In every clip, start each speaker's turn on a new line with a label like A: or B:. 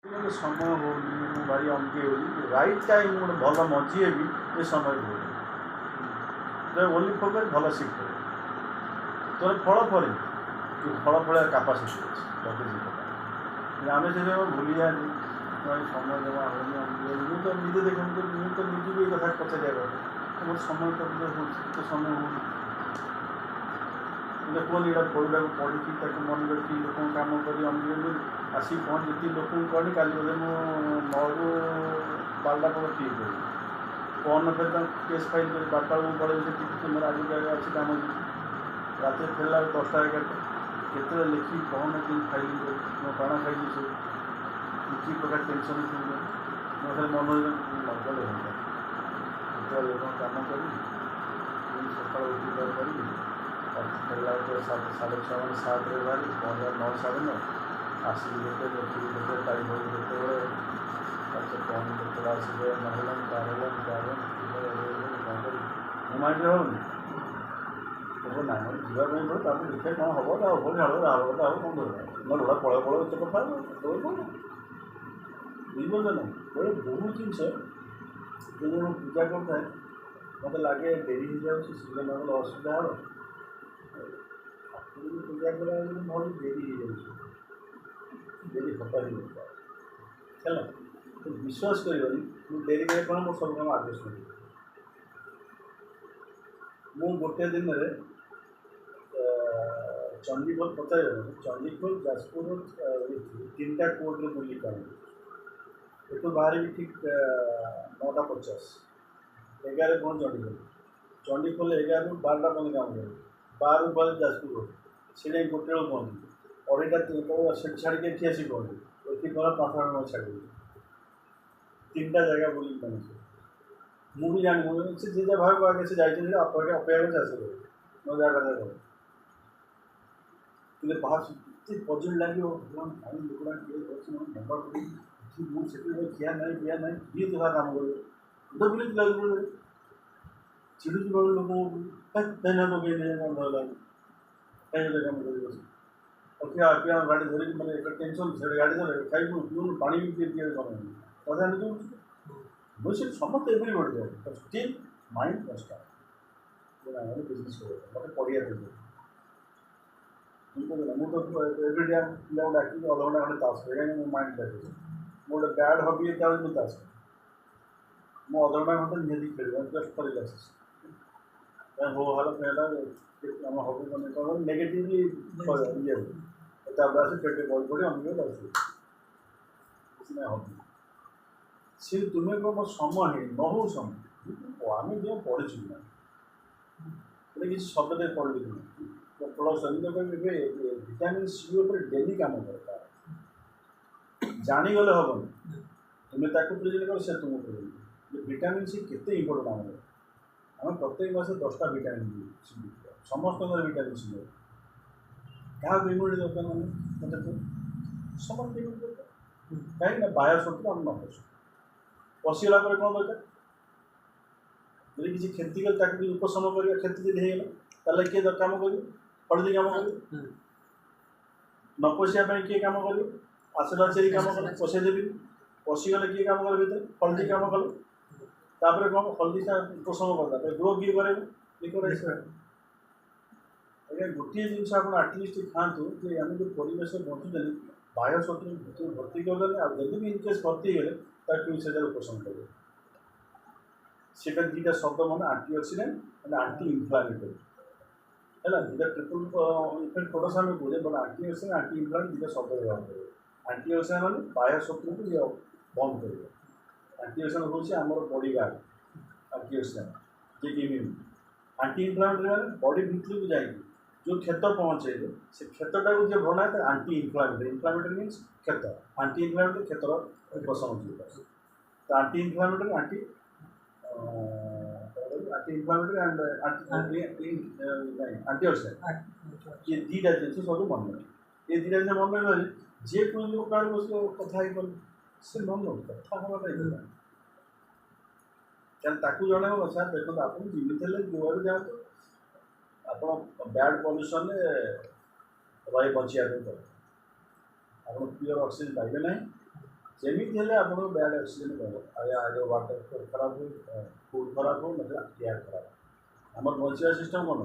A: समय हो भाई अंगे हो राइट टाइम गोटे भल मझी भी ये समय हो ओनली फोकस भल शिफ्ट कर तोर फल फल तू फल फल कैपासीटी अच्छे आम से भूली जाए भाई समय जमा हो तो निजे देख तो निजी भी कथा पचार मोर समय तो समय हो कहनी यहाँ पढ़ा पढ़ी मन रखी लोक कम कर आसिक पहुँच जी लोक कहनी का बोले मुझे 9 ରୁ 12 ठीक है कौन फिर केस फाइल कर 12 को पड़े से मोर आज जगह अच्छी कम रात फेरला 10टा 11टा केत लिखी कौन कि फाइल मो प्राण खाई सब कि प्रकार टेंशन थी मैं खाली मनोरंजन लगल होता लोक कम कर सका उठी करी फेरला 6:30 7 बाहरी पहुँचा 9 9:30 आसिक गोटे तारीख गोटे कौन केत आसवे नहला माइंड होनी ना जावाई पड़े देखिए कौन हम हम झाड़ हम कौन धरवा ढोड़ा पड़ पड़ एत कथा बुझे ना बड़े बहुत जिनस जो पूजा करता है मत लगे डेरी हो जाए शीघ्र न गले असुविधा हम पूजा करा भल डेरी हो जाए डेरी हटा ही है तो विश्वास कर डेरी करे कौन मोर सब काम आडजस्ट कर मु गोटे दिन में चंडीखोल पचार चंडीखोल जाजपुर 3टा कोर्ट में बुली पाए एटू बाहर भी ठीक 9:50 11 पहुँच चंडीखोल चंडीखोल 11 ରୁ 12ଟା पहले काम कर 12 ରୁ 12 जाजपुर रोड से गोटे बेलू पहुँची 2:30 से छाड़ी एटी आसी पहुँची एटी गला 5 छाड़ी 3टा जगह बुली पाए मुझे जानी से जे भाव आगे से जाइए अपेक्षा आस न जा कथा कह बाहर पजिट लगे भगवान भाई लोकड़ा किए नंबर पड़ी मुझे खिया ना पिया ना किए तो काम कर बुले लगे चिड़ू चिड़ लोग लगे कहीं काम कर क्या क्या गाड़ी धरिक मैंने टेंशन से गाड़ी धरे खाई पानी भी पी कथा नहीं मुझे समस्त एवरी बढ़ जाए स्टिल माइंड बिजनेस मतलब पढ़िया मुझे एवरीडे पिला डाक अधघंटा खंडे ताश खेल मो माइंड लगे मोटे बैड हबी है मुझे ताश मो अधघंटा खंडे निहती खेल जस्ट फॉर रिलैक्सेशन हो हाल आम हबी मैंने नेगेटिवली ये आसे पेटे बल पड़े अनेक किसी ना हबी सी तुम्हें कह समय है न हो समय आम जो पढ़ी ना किसी शब्द पढ़ी प्लस विटामिन सी उपर डेली काम कर जानीगले हेनी तुम्हें प्रेजेंट कर से तुमको प्रेजेंट विटामिन सी केते इम्पोर्टेंट आम प्रत्येक मास 10टा विटामिन सी समस्त विटामिन सी क्या इम्यूनिटी दरकार मैंने मतलब समस्त इम्यूनिटी दरकार कहीं बाहर शत्रु आम न पशिगला कौन दरकार यदि किसी क्षति गल उपशम कर क्षति जब होगा किए कम कर हल्दी कम कर न पशिया किए कम कर आसला चेरी कम कले पशेदेवी पशिगले किए कम कर भर हल्दी कम कले तापर कौन हल्दी उपशम करता ग्रो किए करे आज्ञा गोटे जिनस आप आटलिस्ट खातु जे आम जो परिवेश बचुचे बाह्य शत्रु भर्ती करदे आदि भी इनकेस भर्ती गले फ्यूचर उपशम करेंगे से 2टा शब्द मैंने antioxidant and anti inflammatory है दुटा ट्रिपल इफेक्ट प्रोडक्ट आम कहे but antioxidant anti inflammatory 2टा शब्द व्यवहार करेंगे आंटी ऑक्सीडेंट मैंने बाह्य शत्रु को ये बंद कर आंटी ऑक्सीडेंट हूँ आमर बॉडी गार्ड आंटी ऑक्सीडेंट जे इम्यून आंटी इन्फ्लामेटरी मैंने बॉडी भितर को जाए जो क्षत पहुँचे से क्षतटा को जो भरना है आंटी इन्फ्लामेटरी इन्फ्लामेटरी मीन्स क्षत आंटी इन्फ्लामेटरी क्षतर उपशम तो anti inflammatory anti inflammatory and antioxidant ये 2टा जिन सब मन रहे ये 2टा जिन मन रहे जे कोई लोग कथा से मन कथा हमारा जन सर देखो आप जीवित है जो जाए आप बैड पल्यूसन रही बचाई आप प्योर ऑक्सीजन पाइबे ना जमीन हेल्ले आप बैड एक्सीडेंट कह अरे आज वाटर खराब हो फूड खराब हो मतलब एयर खराब आम बचा सिस्टम कौन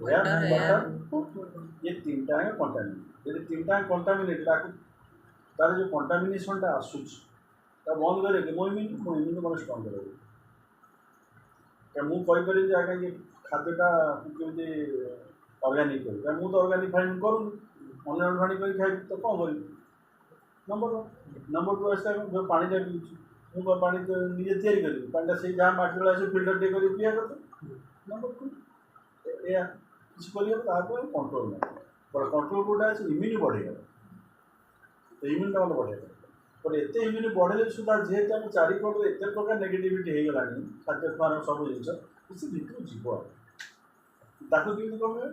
A: एयर
B: वाटर
A: वाटर ये तीन टाँग कंटामिनेट जब तीन टाँग कंटामिनेट तार जो कंटामिनेसन आसूँ बंद करे मो इम्यून मैं स्ट्रंग कर मुझे आगे ये खाद्यटा कमी अर्गानिक कर मुझे तो अर्गानिक फार्मिंग करूँ अनलाइन फार्मिंग कर खाई तो कौन कर नंबर टू आसला जो पानी पीऊँ मुझे पानी तो निजे तैयारी करी पानी से जहाँ मटी आस फिल्टर टे कर पीया कथा नंबर टू या किसी कर कंट्रोल ना बट कंट्रोल कौटा आज इम्यून बढ़ेगा तो इम्यून मतलब बढ़ेगा बट एत इम्यून बढ़े सुधा जेहेतु आम चारिपट एत प्रकार नेगेटिविटी हो गला खाद्य खान सब जिन किसी भितर जीव ताकू कमी कमे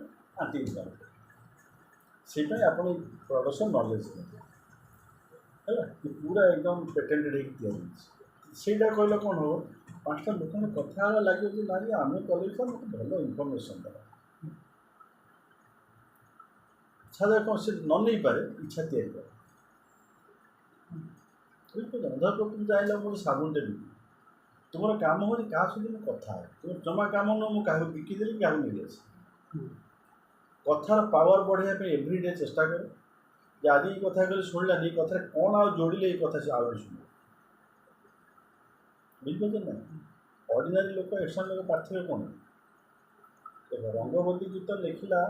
A: आंटीविटाल से आप प्रोडक्शन नॉलेज है पूरा एकदम पेटेंटेड होटा कहले कौन हम पाँचटा लोक कथा लगे कि ना आम कले तो मतलब भल इनफर्मेसन देगा इच्छा देख कौन से न नहीं पारे इच्छा तैयारी करे अंधा तुम चाहिए मुझे साबुन टे बिक तुम कम हो क्या सहित कथा तुम जमा कम नुह मुझे बिकिदेली क्या नहीं आस कथार पावर बढ़ाई एव्रीडे चेष्टा कर आज ये कथा कल शुणला ये कथा कौन आ जोड़े ये कथा से आगे शुण बुझे ना अर्डिनारी लोक एक्शन लोक पार्थक्य कौन देख रंगवती गीत लिखला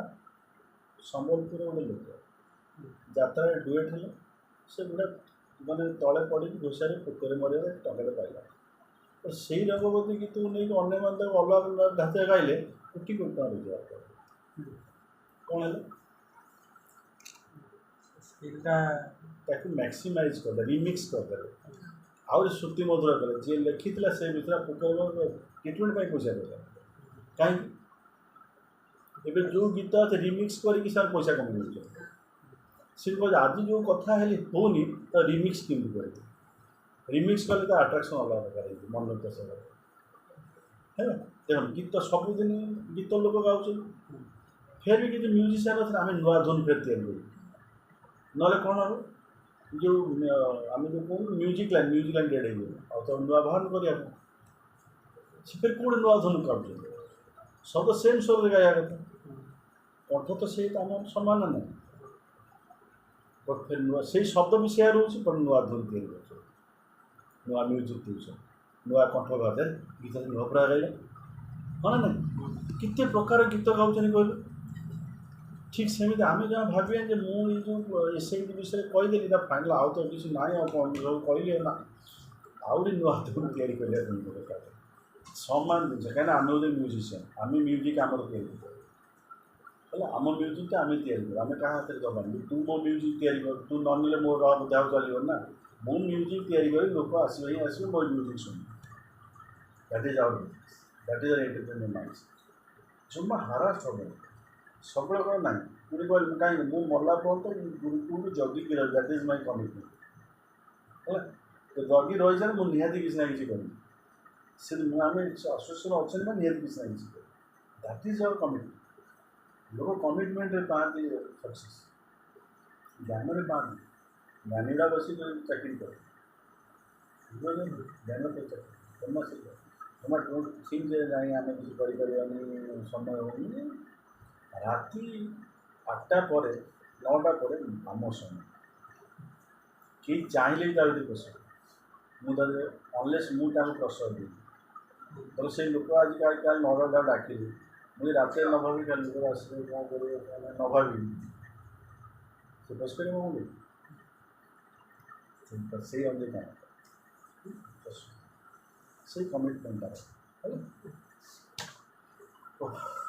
A: सम्बलपुर गोटे लोक जात्रा डुएट है से गोटे मैंने तले पड़ी घोषारे पोखर मरिया टंका पाइला तो से रंगवती गीत को नहीं अन्य मैंने अलग ढाचे गाइले कोटी कोटी टका रोजगार कौन है मैक्सीमाइज कर रिमिक्स कर आउट श्रुति मधुर कले जी लिखी से भीतर पोखर ट्रिटमेंट पैसा देगा कहीं जो गीत अच्छे रिमिक्स करके सर पैसा कमे सी कह आज जो कथा होनी तो रिमिक्स केमती कर रिमिक्स कले तो आट्राक्शन अलग प्रकार मन देश है देखो गीत सबुदिन गीत लोक गाँव फिर भी किसी म्यूजिशियन अच्छे आम नुआ धुन फिर तैयारी ना कौन हम जो आम जो कहूँ म्यूजिक लाइन डेड हो तो नुआ बाहर कर फिर कौन नुआ धुन कर सब तो सेम स्वर गाया कथा कंठ तो से आम सामान ना बट फिर नुआ से शब्द भी सेया रोचे बट नुआ धुन तैयारी नुआ म्यूजिक दूस नुआ कंठ बाधे गीत नुआ पूरा गाइले हाँ ना कितने प्रकार गीत गाँव कहल ठीक सेमती आम जहाँ भाविया जे मुझे एसआई विषय कहीदेली फाइनाल आउ तो किसी ना कौन सब कहले ना आउरी नुआ धुन तैयारी कर सम्मान जिन कहीं आम हूँ म्यूजिशियन आम म्यूजिक आम तैयारी आम म्यूजिक आम तैयारी आम क्या हाथ में दबानी तू मो म्यूजिक तैयारी कर तू न मोर देह चलो ना मु म्यूजिक तैयारी कर लोक आसो ही आसो मो म्यूजिक शुण that is our that is our entertainment mind जमा हारास्ट हम सब कौन ना पुणी कह कहीं मुझे मरला पर्यटन गुरुकुल जगिक दैट इज माय कमिटमेंट है तो जगि रही जाए मुझे निहाती किसी ना कि करी से आम एसोसिएसन अच्छे ना निहाती किसी ना कि दैट इज आवर कमिटमेंट लोग कमिटमेंट पाती सक्सेस ज्ञान में पाती ज्ञानीरा बस चाकरी कर ज्ञान पे चाकरी तुम से तुम डोंट थिंक जाए आम किसी कर समय होनी राति 8टा पर 9टा पर आम समय कि चाहिए भी पस मुझे अनलेस मुझे प्रश्रय दी तो से लोक आज क्या 9टा डाक मुझे रात न भावी क्या लोग आसवे कौन कर न भावी से बस कर से अंदर क्या से कमिटमेंट है